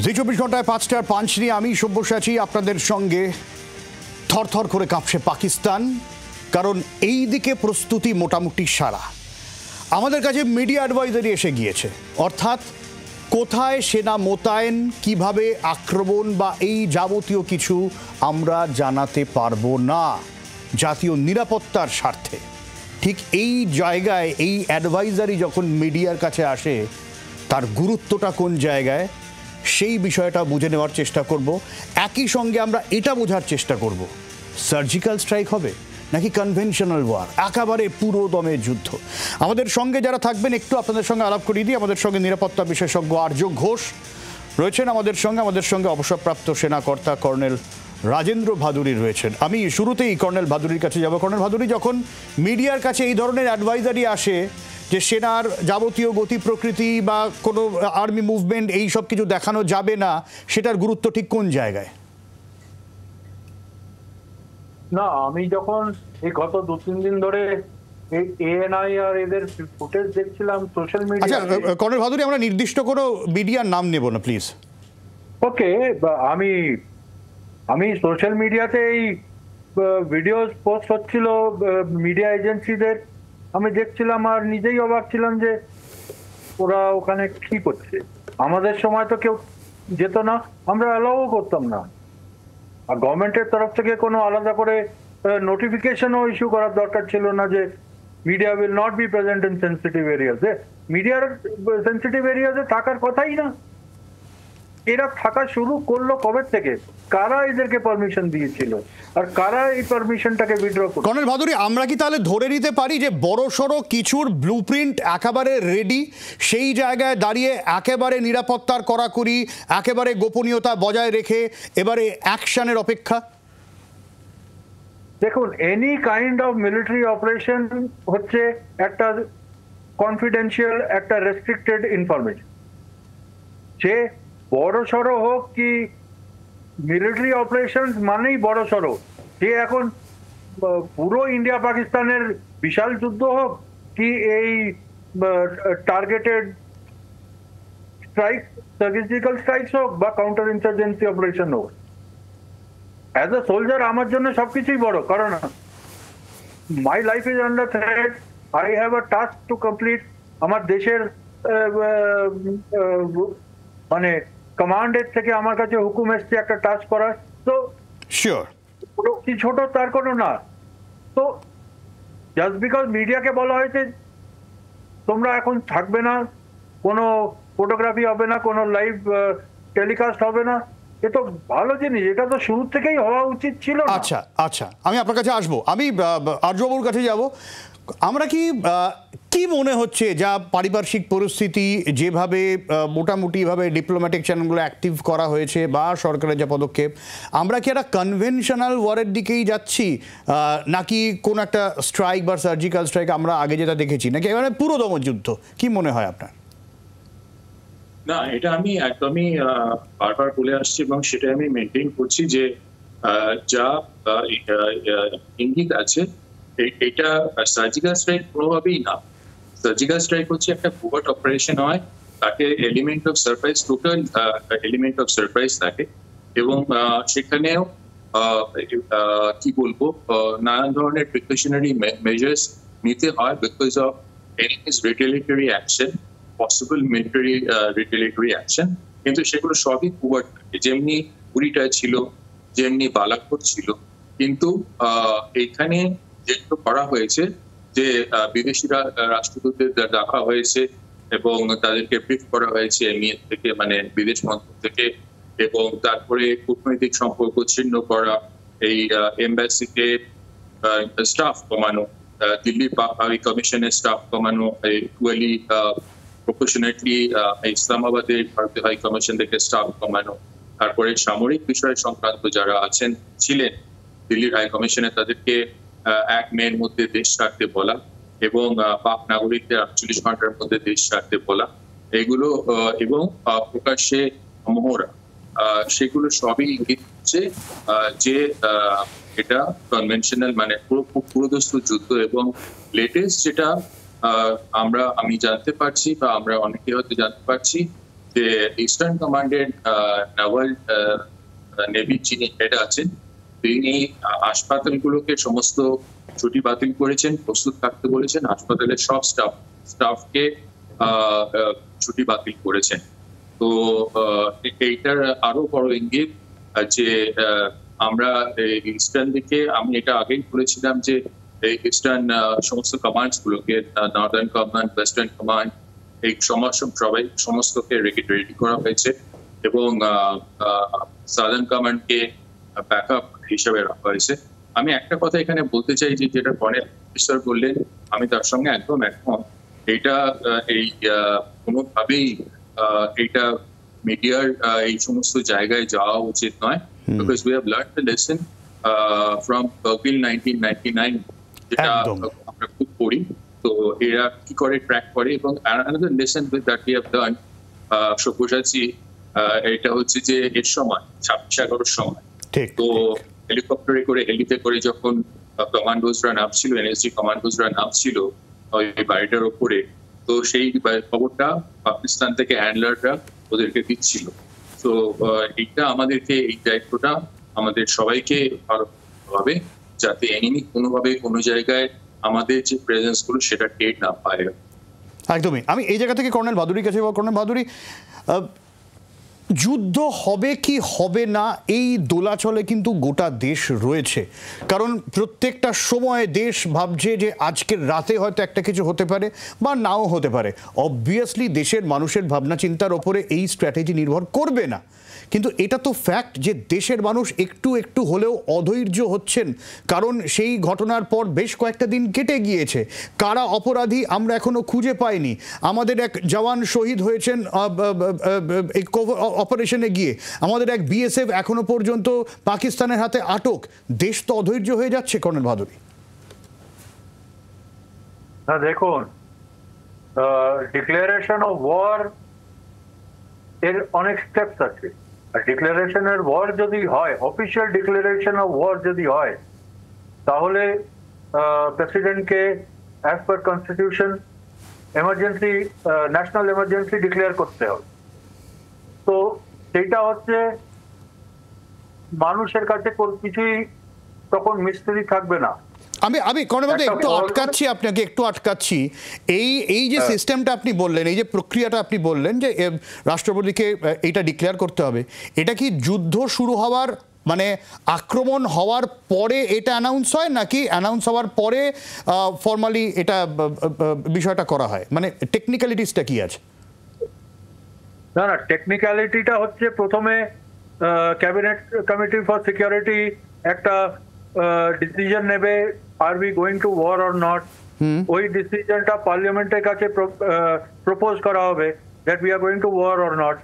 জি 24 ঘন্টায় 5টার পাঁচ নিয়ে আমি সব্যসাচী আপনাদের সঙ্গে। থরথর করে কাঁপছে পাকিস্তান, কারণ এই দিকে প্রস্তুতি মোটামুটি সারা। আমাদের কাছে মিডিয়া অ্যাডভাইজারি এসে গিয়েছে, অর্থাৎ কোথায় সেনা মোতায়েন, কিভাবে আক্রমণ বা এই যাবতীয় কিছু আমরা জানাতে পারবো না জাতীয় নিরাপত্তার স্বার্থে। ঠিক এই জায়গায় এই অ্যাডভাইজারি যখন মিডিয়ার কাছে আসে, তার গুরুত্বটা কোন জায়গায় সেই বিষয়টা বুঝে নেওয়ার চেষ্টা করব। একই সঙ্গে আমরা এটা বোঝার চেষ্টা করব, সার্জিক্যাল স্ট্রাইক হবে নাকি কনভেনশনাল ওয়ার, একেবারে পুরো দমের যুদ্ধ। আমাদের সঙ্গে যারা থাকবেন একটু আপনাদের সঙ্গে আলাপ করিয়ে দিই। আমাদের সঙ্গে নিরাপত্তা বিশেষজ্ঞ আর্য ঘোষ রয়েছেন আমাদের সঙ্গে অবসরপ্রাপ্ত সেনাকর্তা কর্নেল রাজেন্দ্র ভাদুরী রয়েছেন। আমি শুরুতেই কর্নেল ভাদুরীর কাছে যাব। কর্নেল ভাদুরী, যখন মিডিয়ার কাছে এই ধরনের অ্যাডভাইজারি আসে যে সেনার যাবতীয় গতি প্রকৃতি বা কোনো আর্মি মুভমেন্ট এই সব কিছু দেখানো যাবে না, সেটার গুরুত্ব ঠিক কোন জায়গায়? না, আমি যখন এই গত 2-3 দিন ধরে এই এএনআই আর এদের ফুটেজ দেখছিলাম সোশ্যাল মিডিয়া। আচ্ছা কর্নেল ভাদুরী, আমরা নির্দিষ্ট কোনো মিডিয়ার নাম নেব না প্লিজ। ওকে, আমি সোশ্যাল মিডিয়াতে এই ভিডিও পোস্ট হচ্ছিল মিডিয়া এজেন্সিদের, আমি দেখছিলাম আর নিজেই অবাক ছিলাম যে ওরা ওখানে কি করছে। আমাদের সময় তো কেউ যেত না, আমরা অ্যালাউও করতাম না। আর গভর্নমেন্টের তরফ থেকে কোনো আলাদা করে নোটিফিকেশনও ইস্যু করার দরকার ছিল না যে media will not be present in sensitive এরিয়াসে। মিডিয়ার সেন্সিটিভ এরিয়াসে থাকার কথাই না। এরা থাকা শুরু করলো কবে থেকে? কারা এদেরকে পারমিশন দিয়েছিল আর কারা এই পারমিশনটাকে উইথড্র করলো? কর্নেল ভাদুরী, আমরা কি তাহলে ধরে নিতে পারি যে বড়সড় কিছুর ব্লুপ্রিন্ট একেবারে রেডি, সেই জায়গায় দাঁড়িয়ে একেবারে নিরাপত্তার কড়াকড়ি, একেবারে গোপনীয়তা বজায় রেখে এবারে অ্যাকশনের অপেক্ষা? দেখুন, any kind of military operation হচ্ছে একটা কনফিডেন্সিয়াল, একটা রেস্ট্রিক্টেড ইনফরমেশন। সে বড় সড়ো হোক কি মিলিটারি অপারেশন মানেই বড় সড়ো, সে এখন পুরো ইন্ডিয়া পাকিস্তানের বিশাল যুদ্ধ হোক কি এই টার্গেটেড স্ট্রাইক, সার্জিক্যাল স্ট্রাইকস হোক বা কাউন্টার ইনসার্জেন্সি অপারেশন হোক, অ্যাজ এ সোলজার আমার জন্য সবকিছুই বড়। কারণ my life is under threat, I have a task to complete. আমার দেশের মানে কমান্ডের থেকে আমার কাছে হুকুম এসছে একটা টাস্ক করার, তো শিওর কি ছোট তার কোনো না। তো জাস্ট বিকজ মিডিয়াকে বলা হয়েছে তোমরা এখন থাকবে না, কোনো ফটোগ্রাফি হবে না, কোনো লাইভ টেলিকাস্ট হবে না, এ তো ভালো জিনিস, এটা তো শুরু থেকেই হওয়া উচিত ছিল। আচ্ছা, আমি আপনার কাছে আসবো, আমি আর্যবাবুর কাছে যাব। আমরা কি মনে হচ্ছে যা পারিপার্শ্বিক পরিস্থিতি, যেভাবে মোটামুটিভাবে ডিপ্লোম্যাটিক চ্যানেলগুলো অ্যাক্টিভ করা হয়েছে বা সরকারের যে পদক্ষেপ, আমরা কি একটা কনভেনশনাল ওয়ারের দিকেই যাচ্ছি নাকি কোন একটা স্ট্রাইক বা সার্জিক্যাল স্ট্রাইক আমরা আগে যেটা দেখেছি, নাকি এবারে পুরোদম যুদ্ধ? কি মনে হয় আপনার? না, এটা আমি একদমই বারবার বলে আসছি এবং সেটা আমি মেনটেন করছি যে যা ইঙ্গিত আছে এটা সার্জিক্যাল স্ট্রাইক কোনোভাবেই না। সার্জিক্যাল স্ট্রাইক হচ্ছে একটা কোভার্ট অপারেশন হয়, তাকে element of surprise, total element of surprise থাকে এবং সেখানেও কি বলবো নানান ধরনের প্রিকশনারি মেজার্স নিতে হয় because of enemies retaliatory action, possible military retaliatory action. কিন্তু সেগুলো সবই কোভার্ট থাকে, যেমনি উড়িটা ছিল, যেমনি বালাকোট ছিল। কিন্তু এইখানে যেগুলো করা হয়েছে যে বিদেশিরা রাষ্ট্রদূতদের ডাকা হয়েছে এবং তাদেরকে ব্রিফ করা হয়েছে এমনিয়ে থেকে, মানে বিদেশ মন্ত্রক থেকে, এবং তারপরে কূটনৈতিক সম্পর্ক ছিন্ন করা, এই এম্বাসিতে স্টাফ কমানো, দিল্লি হাই কমিশনের স্টাফ কমানো, ইকুয়ালি প্রপোর্শনেটলি ইসলামাবাদের ভারতীয় হাই কমিশন থেকে স্টাফ কমানো, তারপরে সামরিক বিষয় সংক্রান্ত যারা ছিলেন দিল্লির হাই কমিশনে তাদেরকে 1 মের মধ্যে দেশ ছাড়তে বলা এবং পাক নাগরিকদের 48 ঘন্টার মধ্যে দেশ ছাড়তে বলা, এগুলো এবং প্রকাশ্যে মহড়া, সেগুলো সবই ইঙ্গিত হচ্ছে যে এটা কনভেনশনাল, মানে পুরোদস্তুর যুদ্ধ। এবং লেটেস্ট যেটা আমি জানতে পারছি বা আমরা অনেকে হয়তো জানতে পারছি যে ইস্টার্ন কমান্ডের নাভাল নেভির যিনি হেড আছেন, তিনি হাসপাতালগুলোকে সমস্ত ছুটি বাতিল করেছেন, প্রস্তুত থাকতে বলেছেন, হাসপাতালের সব স্টাফকে ছুটি বাতিল করেছেন। তো এইটার আরো বড় ইঙ্গিত যে আমরা ইস্টার্ন দিকে, আমি এটা আগেই বলেছিলাম যে ইস্টার্ন সমস্ত কমান্ডস গুলোকে, নর্দার্ন কমান্ড, ওয়েস্টার্ন কমান্ড, এই সমস্তকে রেডি করা হয়েছে এবং সাদার্ন কমান্ডকে ব্যাকআপ হিসেবে রাখা হয়েছে। আমি একটা কথা এখানে বলতে চাই যে যেটা পরে অফিসার বললেন, আমি তার সঙ্গে একদম একমত। এটা এই কোনোভাবেই এটা মিডিয়ার এই সমস্ত জায়গায় যাওয়া উচিত নয়, because we have learned the lesson from Kargil 1999, যেটা আমরা খুব পড়ি। তো এরা কি করে ট্র্যাক করে, এবং another lesson that we have learned, Sabyasachi, এটা হচ্ছে যে এর সময় 26/11 সময় তো হেলিকপ্টারে করে, হেলিতে করে যখন কমান্ডোজরা নামছিল, এনএসজি কমান্ডোজরা নামছিল ওই বাড়িটার উপরে, তো সেই খবরটা পাকিস্তান থেকে হ্যান্ডলাররা ওদেরকে দিচ্ছিল। তো এইটা আমাদেরকে, এই দায়িত্বটা আমাদের সবাইকে ভাবে, যাতে এনিমি কোনোভাবে কোনো জায়গায় আমাদের যে প্রেজেন্স গুলো সেটা টের না পায়। একদমই। আমি এই জায়গা থেকে কর্নেল ভাদুরীর কাছে, কর্নেল ভাদুরী, যুদ্ধ হবে কি হবে না এই দোলাচলে কিন্তু গোটা দেশ রয়েছে, কারণ প্রত্যেকটা সময় দেশ ভাবছে যে আজকের রাতে হয়তো একটা কিছু হতে পারে বা নাও হতে পারে। অবভিয়াসলি দেশের মানুষের ভাবনা চিন্তার ওপরে এই স্ট্র্যাটেজি নির্ভর করবে না, কিন্তু এটা তো ফ্যাক্ট যে দেশের মানুষ একটু একটু হলেও অধৈর্য হচ্ছেন, কারণ সেই ঘটনার পর বেশ কয়েকটা দিন কেটে গিয়েছে। কারা অপরাধী আমরা এখনো খুঁজে পাইনি। আমাদের এক জওয়ান শহীদ হয়েছেন এই অপারেশনে গিয়ে, আমাদের এক বিএসএফ এখনো পর্যন্ত পাকিস্তানের হাতে আটক। দেশ তো অধৈর্য হয়ে যাচ্ছে কর্নেল ভাদুরী। না দেখুন, ডিক্লারেশন অফ ওয়ার এর অনেক স্টেপস আছে। ডিক্লারেশনের ওয়ার যদি হয়, অফিসিয়াল ডিক্লারেশন অফ ওয়ার যদি হয়, তাহলে প্রেসিডেন্টকে as per constitution emergency, national emergency declare করতে হবে। তো সেইটা হচ্ছে মানুষের কাছে কিছুই তখন মিস্ত্রি থাকবে না। আমি কর্নেল একটু আটকাচ্ছি, আপনাকে একটু আটকাচ্ছি। এই যে সিস্টেমটা আপনি বললেন, এই যে প্রক্রিয়াটা আপনি বললেন যে রাষ্ট্রপতিকে এটা ডিক্লেয়ার করতে হবে, এটা কি যুদ্ধ শুরু হওয়ার, মানে আক্রমণ হওয়ার পরে এটা অ্যানাউন্স হয়, নাকি অ্যানাউন্স হওয়ার পরে ফর্মালি এটা বিষয়টা করা হয়? মানে টেকনিক্যালিটিসটা কি আছে? না না, টেকনিক্যালিটিটা হচ্ছে প্রথমে ক্যাবিনেট কমিটি ফর সিকিউরিটি একটা ডিসিশন নেবে, আর we going to war or not. ওই ডিসিশনটা পার্লামেন্টের কাছে প্রপোজ করা হবে that we are going to war or not.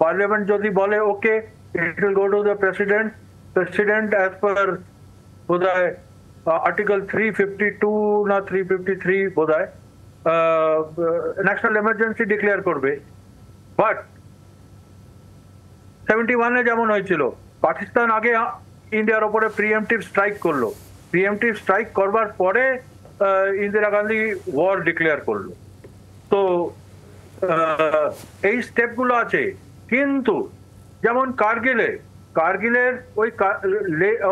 Parliament যদি বলে okay, it will go to the president. President as per বোধহয় আর্টিকেল 352 না 353 বোধহয় ন্যাশনাল এমার্জেন্সি ডিক্লেয়ার করবে। বাট 71-এ যেমন হয়েছিল, পাকিস্তান আগে ইন্ডিয়ার ওপরে প্রিএমটিভ স্ট্রাইক করলো, প্রিএমটিভ স্ট্রাইক করবার পরে ইন্দিরা গান্ধী ওয়ার ডিক্লেয়ার করলো। তো এই স্টেপগুলো আছে। কিন্তু যেমন কার্গিলের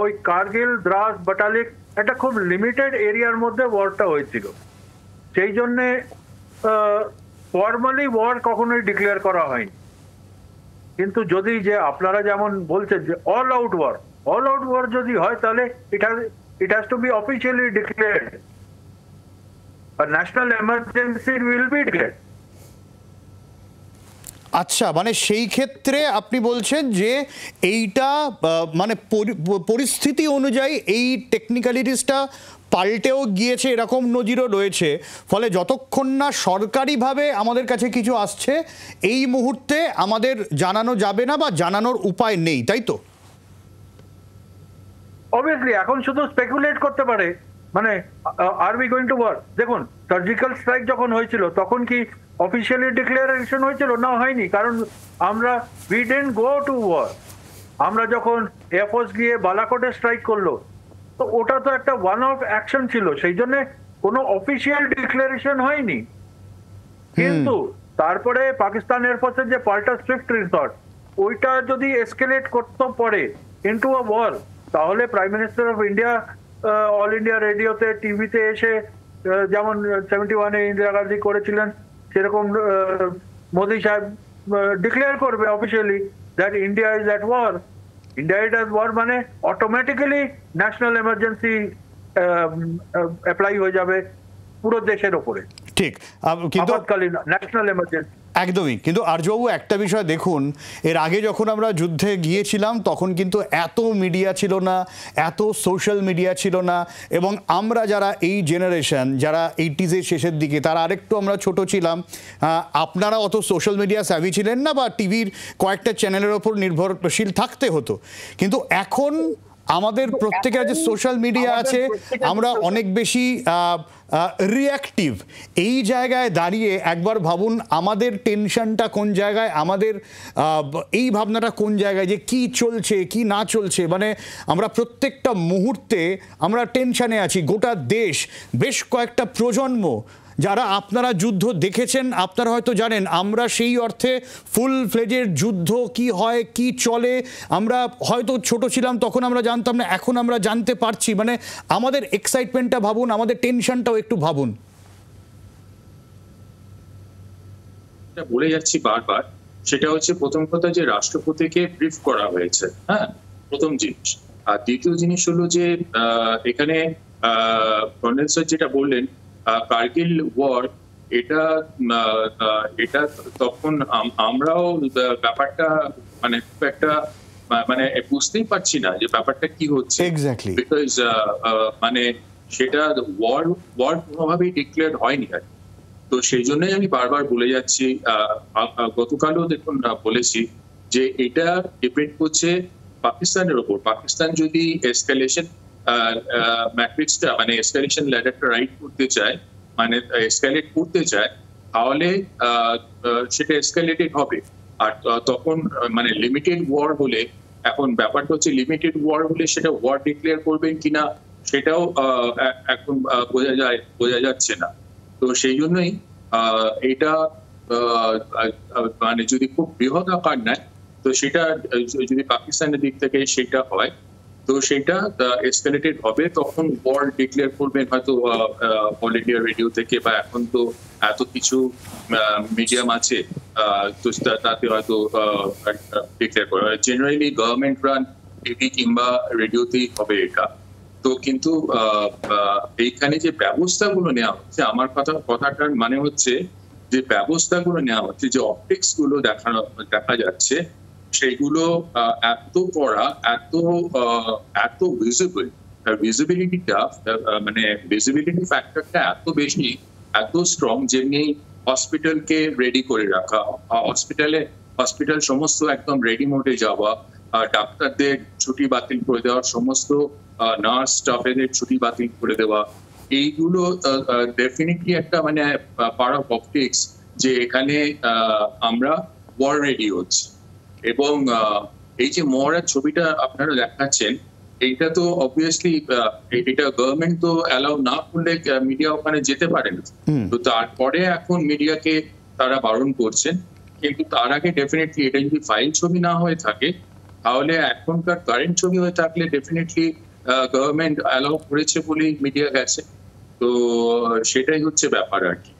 ওই কার্গিল, দ্রাস, বাটালিক একটা খুব লিমিটেড এরিয়ার মধ্যে ওয়ারটা হয়েছিল, সেই জন্যে ফর্মালি ওয়ার কখনোই ডিক্লেয়ার করা হয়নি। কিন্তু যদি যে আপনারা যেমন বলছেন যে অল আউট ওয়ার যদি হয়, তাহলে it has to be officially declared. A national emergency will be declared. আচ্ছা, মানে সেই ক্ষেত্রে আপনি বলছেন যে এইটা মানে পরিস্থিতি অনুযায়ী এই টেকনিক্যালিটিসটা পাল্টেও গিয়েছে, এরকম নজিরও রয়েছে। ফলে যতক্ষণ না সরকারিভাবে আমাদের কাছে কিছু আসছে, এই মুহূর্তে আমাদের জানানো যাবে না বা জানানোর উপায় নেই, তাই তো? অবভিয়াসলি এখন শুধু স্পেকুলেট করতে পারে, মানে আর উই গোয়িং টু ওয়ার। দেখুন, সার্জিক্যাল স্ট্রাইক যখন হয়েছিল তখন কি অফিসিয়ালি ডিক্লারেশন হয়েছিল? না, হয়নি, কারণ আমরা we didn't go to war. আমরা যখন এয়ারফোর্স গিয়ে বালাকোটে স্ট্রাইক করলো, তো ওটা তো একটা ওয়ান অফ অ্যাকশন ছিল, সেই জন্য কোনো অফিসিয়াল ডিক্লারেশন হয়নি। কিন্তু তারপরে পাকিস্তান এয়ারফোর্সের যে পাল্টা স্ট্রিক্ট রিসর্ট, ওইটা যদি এসকেলেট করতে পারে ইনটু আ ওয়ার, তাহলে prime minister of India all India রেডিওতে, টিভিতে এসে যেমন 71-এ ইন্দিরা গান্ধী করেছিলেন, সেরকম মোদি সাহেব ডিক্লেয়ার করবে officially that India is at war. India is at war মানে অটোমেটিক্যালি ন্যাশনাল এমার্জেন্সি অ্যাপ্লাই হয়ে যাবে পুরো দেশের ওপরে। ঠিক, কিন্তু ন্যাশনাল এমার্জেন্সি একদমই। কিন্তু আর্যবাবু একটা বিষয় দেখুন, এর আগে যখন আমরা যুদ্ধে গিয়েছিলাম তখন কিন্তু এত মিডিয়া ছিল না, এত সোশ্যাল মিডিয়া ছিল না, এবং আমরা যারা এই জেনারেশন, যারা 80s-এর শেষের দিকে, তারা আরেকটু আমরা ছোট ছিলাম, আপনারা অত সোশ্যাল মিডিয়া স্যাভি ছিলেন না, বা টিভির কয়েকটা চ্যানেলের ওপর নির্ভরশীল থাকতে হতো। কিন্তু এখন আমাদের প্রত্যেকের যে সোশ্যাল মিডিয়া আছে, আমরা অনেক বেশি রিঅ্যাক্টিভ। এই জায়গায় দাঁড়িয়ে একবার ভাবুন আমাদের টেনশনটা কোন জায়গায়, আমাদের এই ভাবনাটা কোন জায়গায়, যে কি চলছে কি না চলছে। মানে আমরা প্রত্যেকটা মুহূর্তে আমরা টেনশনে আছি। গোটা দেশ, বেশ কয়েকটা প্রজন্ম যারা আপনারা যুদ্ধ দেখেছেন, আপনারা হয়তো জানেন আমরা সেই অর্থে ফুল ফ্লেজের যুদ্ধ কি হয়, কি চলে, আমরা হয়তো ছোট ছিলাম তখন আমরা জানতাম না, এখন আমরা জানতে পারছি। মানে আমাদের এক্সাইটমেন্টটা ভাবুন, আমাদের টেনশনটাও একটু ভাবুন। বলে যাচ্ছি বারবার, সেটা হচ্ছে প্রথম কথা যে রাষ্ট্রপতিকে ব্রিফ করা হয়েছে, হ্যাঁ, প্রথম জিনিস। আর দ্বিতীয় জিনিস হলো যে এখানে কর্নেল স্যার যেটা বললেন কার্গিল ওয়ার, এটা তখন আমরাও ব্যাপারটা মানে খুব একটা মানে বুঝতেই পারছি না যে ব্যাপারটা কি হচ্ছে। এক্স্যাক্টলি, বিকজ মানে সেটা ওয়ার কোনোভাবেই ডিক্লেয়ার হয়নি আর। তো সেই জন্যই আমি বারবার বলে যাচ্ছি, গতকালও দেখুন বলেছি যে এটা ডিপেন্ড করছে পাকিস্তানের ওপর। পাকিস্তান যদি এসকালেশন ম্যাট্রিক্সটা মানে এসকালেশন ল্যাডারটা রাইট করতে চায়, মানে এসকালেট করতে চায়, তাহলে সেটা এসকালেটেড হবে। আর তখন মানে লিমিটেড ওয়ার হলে, এখন ব্যাপারটা হচ্ছে লিমিটেড ওয়ার হলে সেটা ওয়ার ডিক্লেয়ার করবেন কিনা সেটাও এখন বোঝা যাচ্ছে না। তো সেই জন্যই এটা মানে যদি খুব বৃহৎ আকার নেয়, তো সেটা যদি পাকিস্তানের দিক থেকে সেটা হয়, তো সেটা এসকালেটেড হবে, তখন ওয়ার ডিক্লেয়ার করবেন হয়তো অল ইন্ডিয়া রেডিও থেকে, বা এখন তো এত কিছু মিডিয়াম আছে, তো তাতে হয়তো ডিক্লেয়ার করা হয়। জেনারেলি গভর্নমেন্ট রান টিভি কিংবা রেডিওতেই হবে এটা। তো কিন্তু এইখানে যে ব্যবস্থাগুলো নেওয়া হচ্ছে, আমার কথাটার মানে হচ্ছে যে ব্যবস্থাগুলো নেওয়া হচ্ছে, যে অপটিক্স গুলো দেখা যাচ্ছে, সেগুলো এত কড়া, এত ভিজিবল, ভিজিবিলিটিটা মানে ভিজিবিলিটি ফ্যাক্টরটা এত বেশি, এত স্ট্রং, যেমনি হসপিটালকে রেডি করে রাখা, হসপিটাল সমস্ত একদম রেডি মোডে যাওয়া, ডাক্তারদের ছুটি বাতিল করে দেওয়া, সমস্ত নার্স স্টাফেদের ছুটি বাতিল করে দেওয়া, এইগুলো ডেফিনেটলি একটা মানে পার্ট অফ অপটিক্স, যে এখানে আমরা ওয়ার রেডি হচ্ছি। এবং এই যে মহড়ার ছবিটা আপনারা দেখাচ্ছেন, এইটা তো অবভিয়াসলি এটা গভর্নমেন্ট তো অ্যালাউ না করলে মিডিয়া ওখানে যেতে পারে না। তো তারপরে এখন মিডিয়াকে তারা বারণ করছেন, কিন্তু তার আগে ডেফিনেটলি এটা যদি ফাইল ছবি না হয়ে থাকে, তাহলে এখনকার কারেন্ট ছবি হয়ে থাকলে ডেফিনেটলি গভর্নমেন্ট অ্যালাউ করেছে বলেই মিডিয়া গেছে। তো সেটাই হচ্ছে ব্যাপার আর কি।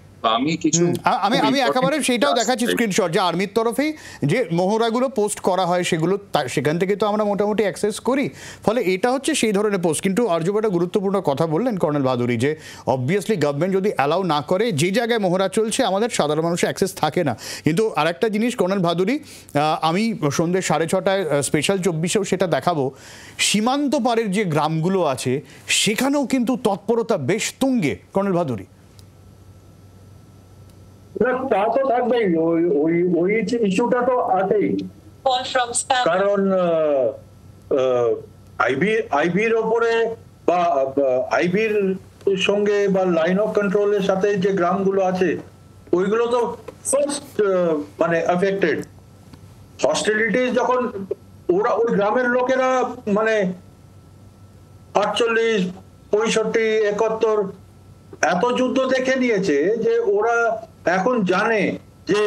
আমি একেবারে সেটাও দেখাচ্ছি স্ক্রিনশট, যে আর্মির তরফেই যে মহড়াগুলো পোস্ট করা হয় সেগুলো সেখান থেকে তো আমরা মোটামুটি অ্যাক্সেস করি, ফলে এটা হচ্ছে সেই ধরনের পোস্ট। কিন্তু আর্যব একটা গুরুত্বপূর্ণ কথা বললেন কর্নেল বাহাদুরি, যে অবভিয়াসলি গভর্নমেন্ট যদি অ্যালাউ না করে, যে জায়গায় মহড়া চলছে আমাদের সাধারণ মানুষের অ্যাক্সেস থাকে না। কিন্তু আরেকটা জিনিস কর্নেল বাহাদুরি, আমি সন্ধ্যে 6:30 স্পেশাল 24-এও সেটা দেখাবো, সীমান্ত পারের যে গ্রামগুলো আছে সেখানেও কিন্তু তৎপরতা বেশ তুঙ্গে। কর্নেল বাহাদুরি, তা তো থাকবেই, ওই ইস্যুটা তো আছেই, কারণ আইবির ওপরে বা আইবির সঙ্গে বা লাইন অফ কন্ট্রোলের সাথে যে গ্রামগুলো আছে ওইগুলো তো ফার্স্ট মানে এফেক্টেড। হস্টিলিটিস যখন ওই গ্রামের লোকেরা মানে 48, 65, 71 এত যুদ্ধ দেখে নিয়েছে যে ওরা এখন জানে যে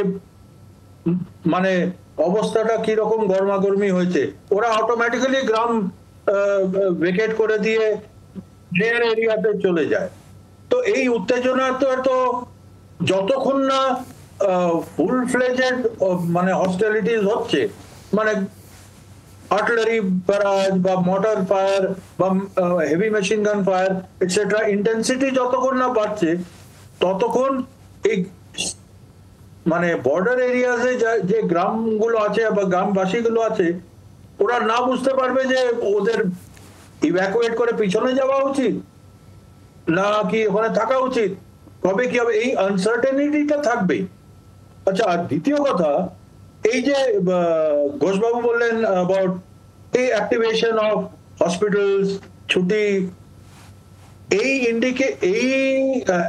মানে অবস্থাটা কি রকম গরমাগরমি হয়েছে, ওরা অটোমেটিক্যালি গ্রাম ভেকেট করে দিয়ে রেয়ার এরিয়াতে চলে যায়। তো এই উত্তেজনা তো যতক্ষণ না ফুল ফ্লেজেড মানে হস্টিলিটিস হচ্ছে, মানে আর্টিলারি ব্যারাজ বা মর্টার ফায়ার বা heavy machine gun fire etcetera, intensity যতক্ষণ না বাড়ছে ততক্ষণ এই মানে বর্ডার এরিয়াতে যে গ্রামগুলো আছে বা গ্রামবাসীগুলো আছে, ওরা না বুঝতে পারবে যে ওদের ইভ্যাকুয়েট করে পিছনে যাওয়া উচিত না কি ওখানে থাকা উচিত, কবে কি হবে, এই আনসার্টেনিটিটা থাকবে। আচ্ছা, আর দ্বিতীয় কথা, এই যে ঘোষবাবু বললেন অ্যাবাউট এই অ্যাক্টিভেশন অফ হসপিটালস, ছুটি, এই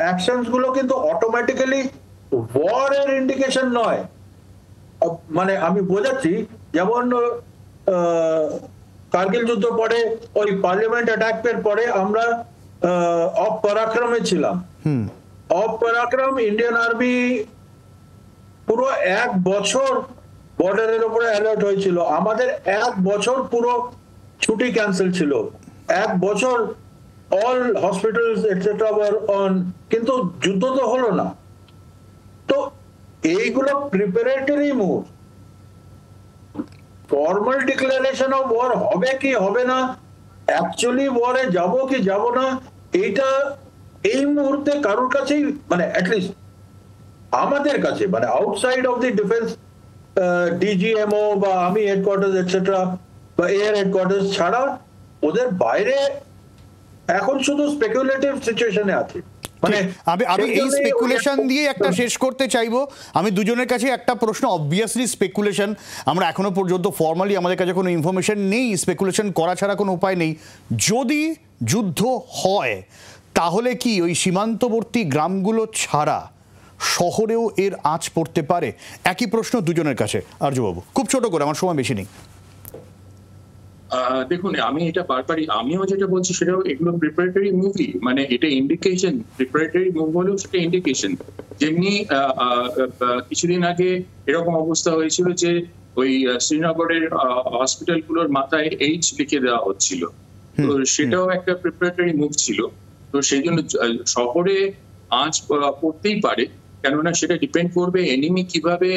অ্যাকশনস গুলো কিন্তু অটোমেটিক্যালি ওয়ারের ইন্ডিকেশন নয়। মানে আমি বোঝাচ্ছি, যেমন কার্গিল যুদ্ধ পরে ওই পার্লামেন্ট অ্যাটাকের পরে আমরা অফ পরাক্রমে ছিলাম। অফ পরাক্রম ইন্ডিয়ান আর্মি পুরো 1 বছর বর্ডারের উপরে অ্যালার্ট হয়েছিল, আমাদের 1 বছর পুরো ছুটি ক্যান্সেল ছিল, 1 বছর all hospitals etcetera war on, কিন্তু যুদ্ধ তো হলো না। তো এইগুলো preparatory move. Formal declaration of war হবে কি হবে না, অ্যাকচুয়ালি ওয়ারে যাব কি যাব না, এইটা এই মুহূর্তে কারোর কাছেই, মানে অ্যাটলিস্ট আমাদের কাছে, মানে outside of the defence DGMO বা আর্মি হেডকোয়ার্টার্স এটসেট্রা বা এয়ার হেডকোয়ার্টার্স ছাড়া ওদের বাইরে এখন শুধু স্পেকুলেটিভ সিচুয়েশনে আছে। মানে আমি এই স্পেকুলেশন দিয়ে একটা শেষ করতে চাইবো। আমি দুজনের কাছে একটা প্রশ্ন, অবভিয়াসলি স্পেকুলেশন, আমরা এখনো পর্যন্ত ফর্মালি আমাদের কাছে কোনো ইনফরমেশন নেই, স্পেকুলেশন করা ছাড়া কোনো উপায় নেই। যদি যুদ্ধ হয় তাহলে কি ওই সীমান্তবর্তী গ্রামগুলো ছাড়া শহরেও এর আঁচ পড়তে পারে? একই প্রশ্ন দুজনের কাছে। আর্যবাবু, খুব ছোট করে, আমার সময় বেশি নেই। দেখুন, আমি এটা বারবারই আমিও যেটা বলছি সেটাও, এগুলো প্রিপারেটরি মুভি, মানে এটা ইন্ডিকেশন, প্রিপারেটরি মুভ হলেও সেটা ইন্ডিকেশন। যেমনি কিছুদিন আগে এরকম অবস্থা হয়েছিল যে ওই শ্রীনগরের হসপিটালগুলোর মাথায় এইচ লিখে দেওয়া হচ্ছিল, তো সেটাও একটা প্রিপারেটরি মুভ ছিল। তো সেই জন্য শহরে আঁচ পড়তেই পারে, কেননা সেটা ডিপেন্ড করবে এনিমি কিভাবে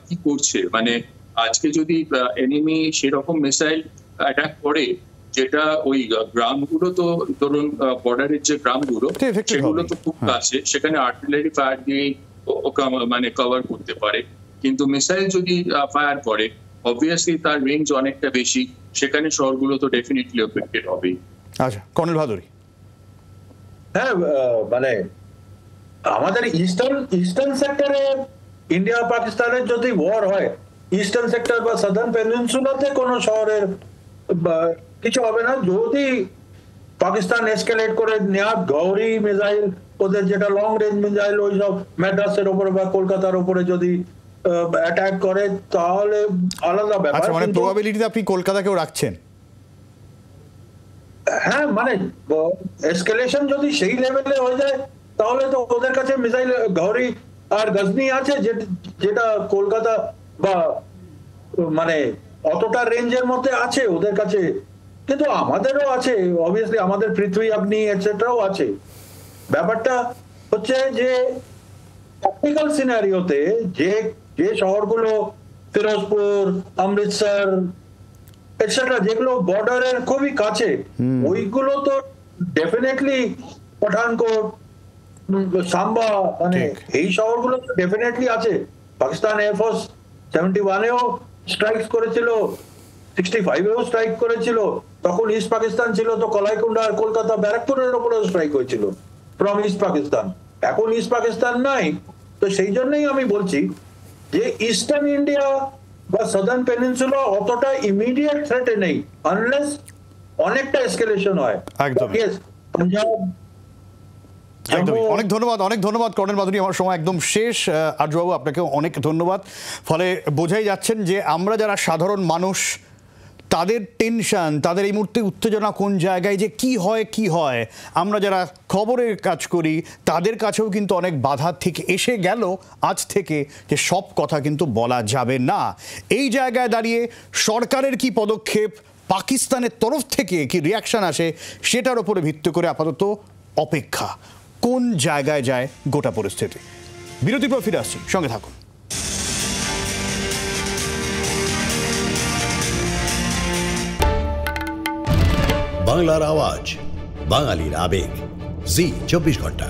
কি করছে। মানে আজকে যদি এনিমি সেরকম মিসাইল অ্যাটাক করে, যেটা ওই গ্রামগুলো, তো ধরুন বর্ডারের যে গ্রামগুলো সেগুলো তো খুব কাছে, সেখানে আর্টিলারি ফায়ার দিয়ে মানে কভার করতে পারে। কিন্তু মিসাইল যদি ফায়ার করে, অবভিয়াসলি তার রেঞ্জ অনেকটা বেশি, সেখানে শহরগুলো তো ডেফিনেটলি এফেক্টেড হবে। আচ্ছা, কর্নেল ভাদুরী। হ্যাঁ, মানে আমাদের ইস্টার্ন সেক্টরে ইন্ডিয়া পাকিস্তানের যদি ওয়ার হয়, ইস্টার্ন সেক্টর বা সাদার্ন পেনিনসুলাতে কোনো শহরের কিছু হবে না। যদি পাকিস্তান এসকেলেট করে নেওয়া গৌরী মিসাইল, ওদের যেটা লং রেঞ্জ মিসাইল, ওই সব ম্যাড্রাসের উপরে বা কলকাতার উপরে যদি অ্যাটাক করে, তাহলে আলাদা ব্যাপার। আচ্ছা, মানে প্রবাবিলিটিতে আপনি কলকাতাকেও রাখছেন? হ্যাঁ, মানে এসকেলেশন যদি সেই লেভেলে হয়ে যায়, তাহলে তো ওদের কাছে মিসাইল গৌরী আর গজনি আছে, যেটা কলকাতা বা মানে অতটা রেঞ্জের মধ্যে আছে ওদের কাছে। কিন্তু আমাদেরও আছে, অবভিয়াসলি আমাদের পৃথ্বী, অগ্নি এটসেট্রাও আছে। ব্যাপারটা হচ্ছে যে টেকনিক্যাল সিনারিওতে যে শহরগুলো ফিরোজপুর, অমৃতসর এটসেট্রা, যেগুলো বর্ডারের খুবই কাছে, ওইগুলো তো ডেফিনেটলি পঠানকোট, সাম্বা, মানে এই শহরগুলো তো ডেফিনেটলি আছে। পাকিস্তান এয়ারফোর্স 71-এও স্ট্রাইক করেছিল, 65-এও স্ট্রাইক করেছিল। তখন ইস্ট পাকিস্তান ছিল, তো কলাইকুণ্ডা আর কলকাতা ব্যারাকপুরের উপরেও স্ট্রাইক হয়েছিল ফ্রম ইস্ট পাকিস্তান। এখন ইস্ট পাকিস্তান নাই, তো সেই জন্যই আমি বলছি যে ইস্টার্ন ইন্ডিয়া বা সাদার্ন পেনিনসুলা অতটা ইমিডিয়েট থ্রেটে নেই, আনলেস অনেকটা এসকেলেশন হয়। একদম। অনেক ধন্যবাদ কর্নেল ভাদুরী। আমার সময় একদম শেষ। আর্যবাবু, আপনাকে অনেক ধন্যবাদ। ফলে বোঝাই যাচ্ছেন যে আমরা যারা সাধারণ মানুষ তাদের টেনশন, তাদের এই মুহূর্তে উত্তেজনা কোন জায়গায়, যে কি হয় আমরা যারা খবরের কাজ করি তাদের কাছেও কিন্তু অনেক বাধা থেকে এসে গেল আজ থেকে, যে সব কথা কিন্তু বলা যাবে না। এই জায়গায় দাঁড়িয়ে সরকারের কি পদক্ষেপ, পাকিস্তানের তরফ থেকে কি রিয়াকশন আসে, সেটার উপরে ভিত্তি করে আপাতত অপেক্ষা কোন জায়গায় যায় গোটা পরিস্থিতি। বিরতির পর ফিরে আসছি, সঙ্গে থাকুন। বাংলার আওয়াজ, বাঙালির আবেগ, জি 24 ঘন্টা।